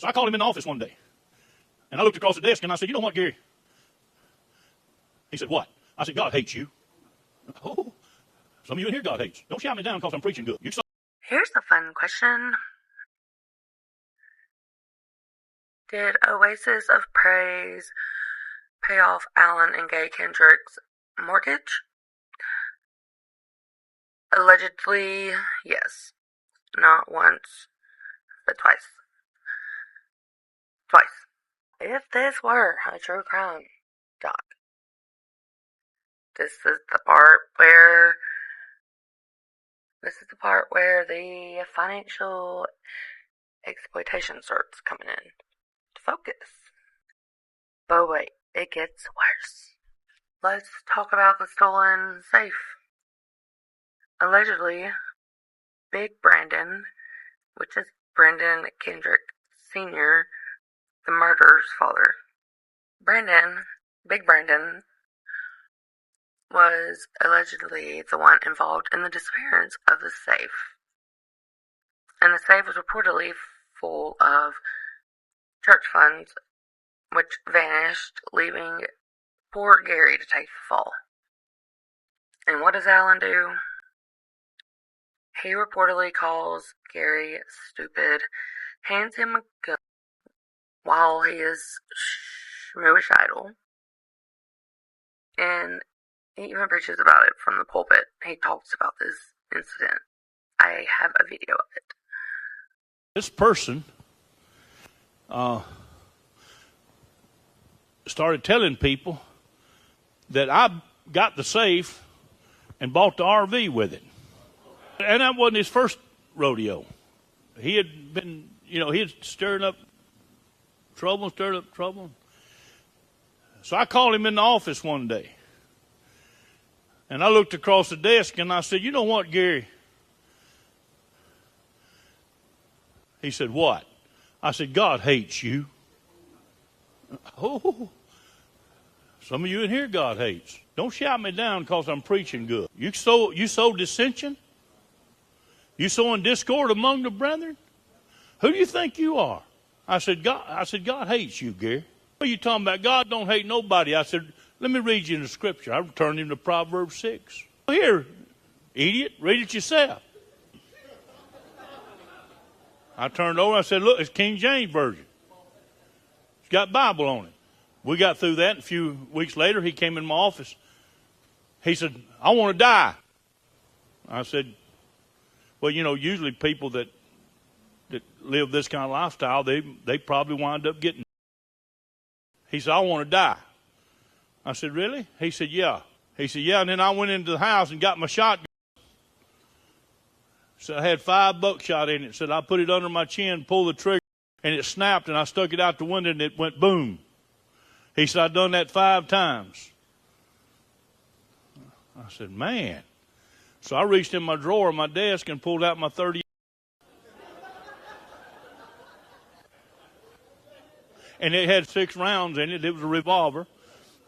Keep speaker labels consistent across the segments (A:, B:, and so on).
A: So I called him in the office one day. And I looked across the desk and I said, you know what, Gary? He said, what? I said, God hates you. Oh, some of you in here God hates. Don't shout me down because I'm preaching good.
B: Here's a fun question. Did Oasis of Praise pay off Alan and Gay Kendrick's mortgage? Allegedly, yes. Not once, but twice. Twice. If this were a true crime doc, this is the part where the financial exploitation starts coming in to focus. But wait, it gets worse. Let's talk about the stolen safe. Allegedly, Big Brandon, which is Brandon Kendrick Sr., the murderer's father. Big Brandon, was allegedly the one involved in the disappearance of the safe. And the safe was reportedly full of church funds, which vanished, leaving poor Gary to take the fall. And what does Alan do? He reportedly calls Gary stupid, hands him a gun while he is shmooish idle, and he even preaches about it from the pulpit. He talks about this incident. I have a video of it.
A: This person started telling people that I got the safe and bought the RV with it. And that wasn't his first rodeo. He had been, he had stirred up trouble. So I called him in the office one day. And I looked across the desk and I said, you know what, Gary? He said, what? I said, God hates you. Oh, some of you in here God hates. Don't shout me down because I'm preaching good. You sow dissension? You sowing discord among the brethren? Who do you think you are? I said, God hates you, Gary. What are you talking about? God don't hate nobody. I said, let me read you in the scripture. I turned him to Proverbs 6. Here, idiot, read it yourself. I turned over and I said, look, it's King James Version. It's got Bible on it. We got through that, and a few weeks later, he came in my office. He said, I want to die. I said, well, usually people that live this kind of lifestyle, they probably wind up getting. He said, I want to die. I said, really? He said, yeah. He said, yeah, and then I went into the house and got my shotgun. So I had 5 buckshot in it. Said I put it under my chin, pulled the trigger, and it snapped, and I stuck it out the window, and it went boom. He said, I've done that 5 times. I said, man. So I reached in my drawer of my desk and pulled out my 30. And it had 6 rounds in it. It was a revolver.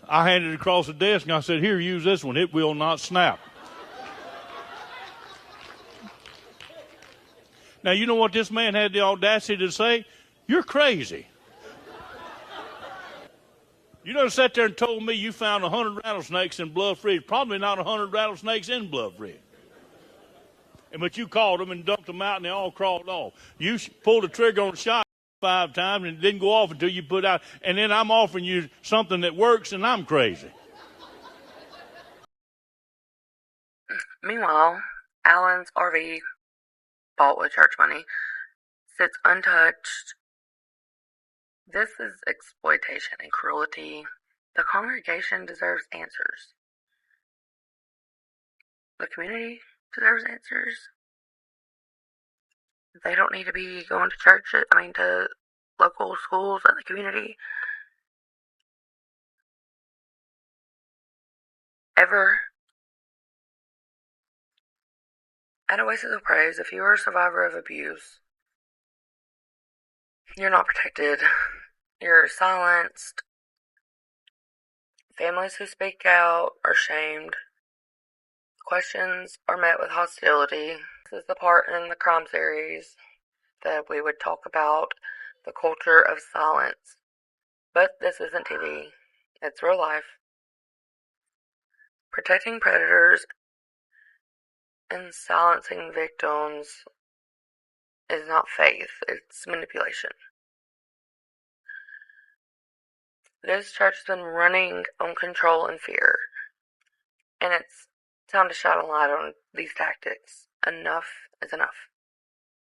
A: I handed it across the desk, and I said, here, use this one. It will not snap. Now, you know what this man had the audacity to say? You're crazy. You done sat there and told me you found 100 rattlesnakes in Bluff Ridge. Probably not 100 rattlesnakes in Bluff Ridge. But you caught them and dumped them out, and they all crawled off. You pulled the trigger on the shot 5 times, and it didn't go off until you put out. And then I'm offering you something that works, and I'm crazy.
B: Meanwhile, Alan's RV, bought with church money, sits untouched. This is exploitation and cruelty. The congregation deserves answers. The community deserves answers. They don't need to be going to church, to local schools in the community. Ever. At Oasis of Praise, if you are a survivor of abuse, you're not protected. You're silenced. Families who speak out are shamed. Questions are met with hostility. This is the part in the crime series that we would talk about the culture of silence. But this isn't TV, it's real life. Protecting predators and silencing victims is not faith, it's manipulation. This church has been running on control and fear, and it's time to shine a light on these tactics. Enough is enough.